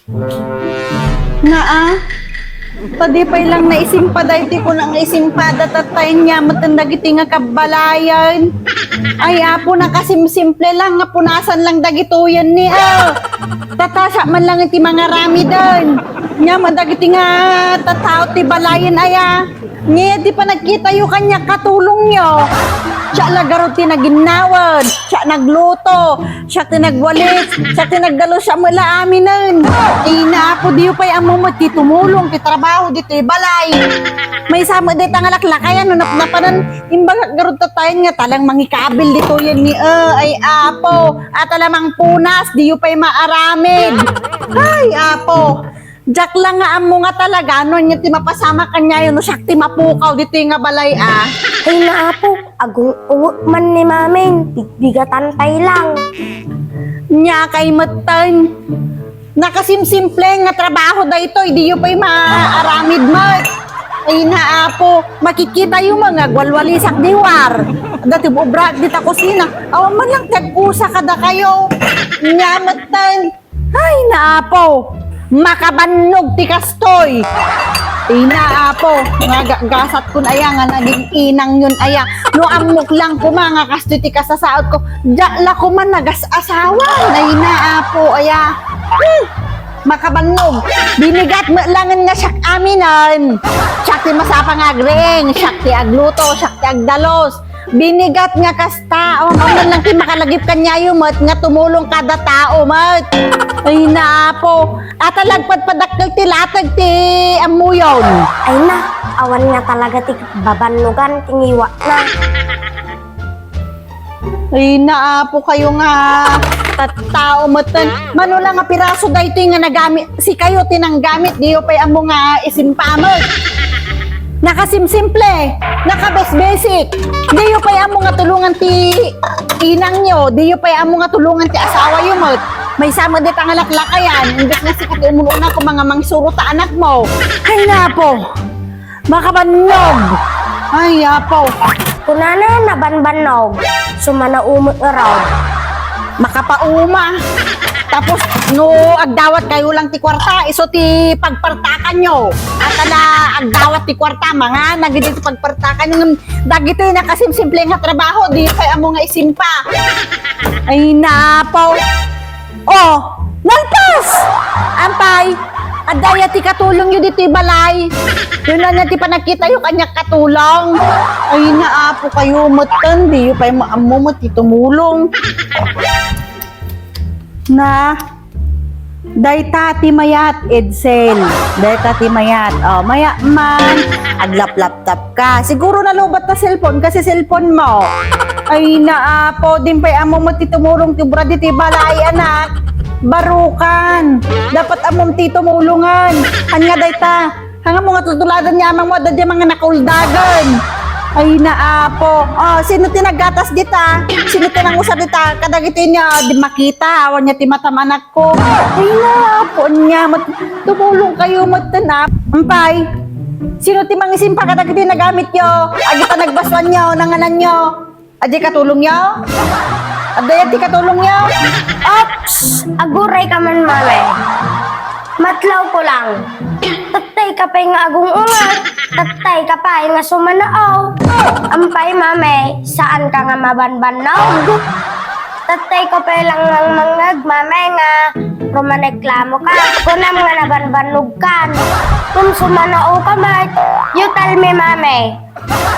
Nga tadi pa lang naisimpa dayti ko nang isimpada tatay niya matanda giti nga kabalayan. Ay apo na kasimsimple lang nga punasan lang dagituyan ni Tatasa man lang iti mga rami doon. Nya madagiti nga tatao ti balayan aya. Nya di pa nagkita yung kanya katulong nyo. Siya lagaro tinaginawad, siya nagluto, siya tinagwalis, siya tinagdalo siya mula amin nun. Inaapo diyo pa'y amo mo ti tumulong, ti trabaho, di ti balay. May sama di tangalaklakayan, no napanan, imbang garot tayo nga talang mangikabil dito yan ni ay apo. At alamang punas, diyo pa'y maaramid. Ay apo. Jack lang nga amo nga talaga, no niya ti mapasama kanya yun, no siya ti mapukaw dito nga balay Ay na apo, agong man ni mamin, bigatan tay lang. Nya kay matan. Nakasimsimple nga trabaho da ito, hindi yung pa'y maaramid mat. Ay na apo, makikita yung mga gwalwalisak diwar. Dati bubra, dita kusina. Awan man lang tag-usa kada kayo. Nya matan. Ay na apo, makabannog ti kastoy. Ina apo, nga gasat kun aya nga naging inang yun aya. No amok lang ko mga kastoy ti kasasaot ko. Dala ko man nagas-asawa. Ina apo aya. Makabannog. Binigat mo langan nga siyak aminan. Siyak ti masapang agring, siyak ti agluto, siyak ti agdalos. Binigat nga kasta, man lang ti makalagip kanya yung mat, nga tumulong kada tao mat. Ay na po, atalagpad padakkel ti latag ti amuyon. Ay na, awan nga talaga ti babanugan, tingiwa na. Ay na po kayo nga tao matan. Mano lang nga piraso dahito nga nagamit, si kayo tinanggamit, diyo pa'y amo nga isimpamot. Nakasimsimple, nakabes-basic. Diyo pa'y amo nga tulungan ti inang nyo, diyo pa'y amo nga tulungan ti asawa yung mot. May sama dit ang alaklakayan, imbes na sikat yung muna ko mga mangsuro ta anak mo. Ay na po, makabannog. Ay apo, Kunana nabanbanog, sumana umot raw. makapauma. Tapos no agdawat kayo lang ti kwarta, iso ti pagpartakan nyo. At agdawat ti kwarta mga nagiti ti pagpartakan nyo. Dagiti na kasimsimple nga trabaho, di kay amo nga isimpa. Ay napaw. Oh, nalpas! Ampay, adaya ti katulong yun dito balay. Yun na ti panakita yung kanya katulong. Ay naapo kayo matan, di yung pa yung maamo mo ti tumulong. Na dayta ti mayat Edsel. Dayta ti mayat. Oh, maya man aglap-laptop ka. Siguro nalubat na cellphone kasi cellphone mo. Ay naapo din pa'y amo mo ti tumulong ti brad ti balay anak. Barukan. Dapat amom ti tumulungan. Hanya dayta. Hanga mo nga tutuladan niya amang mo dadya mga nakuldagan. Ay naapo. Oh, sino tinagatas dita? Sino tinangusap dita? Kadagiti niya di makita. Awan niya ti matamanak ko. Ay naapo niya. Tumulong kayo matanap. Ampay. Sino ti mangisimpa kadagiti nagamit nyo? Agita nagbaswan nyo, nanganan nyo. Adi katulong nyo? Adaya ti katulong nyo? Ops! Aguray ka man, mame. Matlaw ko lang. Tatay ka pa nga agong ungat. Tatay ka pa nga sumanaaw. Ampay, mame, saan ka nga mabanbanog? Tatay ko pa lang ng mangag, mame, nga rumaneklamo ka. Kunam nga nabanbanog ka. Kung sumanaaw ka, mat, you tell me, mame.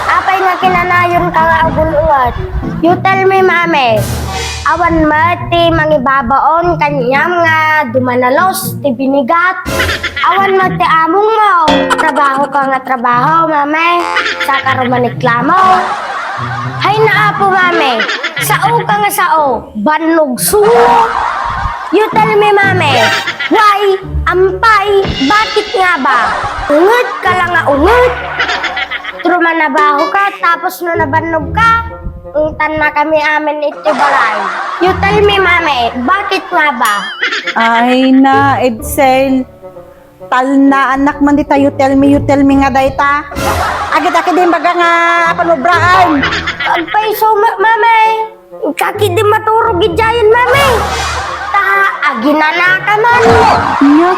Apay nga kinanayon ka nga agong ungat. You tell me, mame. Awan mati mangibabaon kanyam nga dumanalos ti binigat. Awan mati among mo. Trabaho ka nga trabaho, mame. Sa karumaneklamo. Hay na apo, mame. Sao ka nga sao. Banog suwo. You tell me, mame. Why? Ampay? Bakit nga ba? Ungot ka lang nga ungot. Trumanabaho ka tapos no nabanog ka. Untan na kami amin iti balay. You tell me, mame, bakit nga ba? Ay na, Edsel. Tal na anak man dita, you tell me nga dayta. Agit-agit din baga nga panubraan. Agpay so, mame. Kakit di maturog idyayan, mame. Ta, aginana ka man. Iya,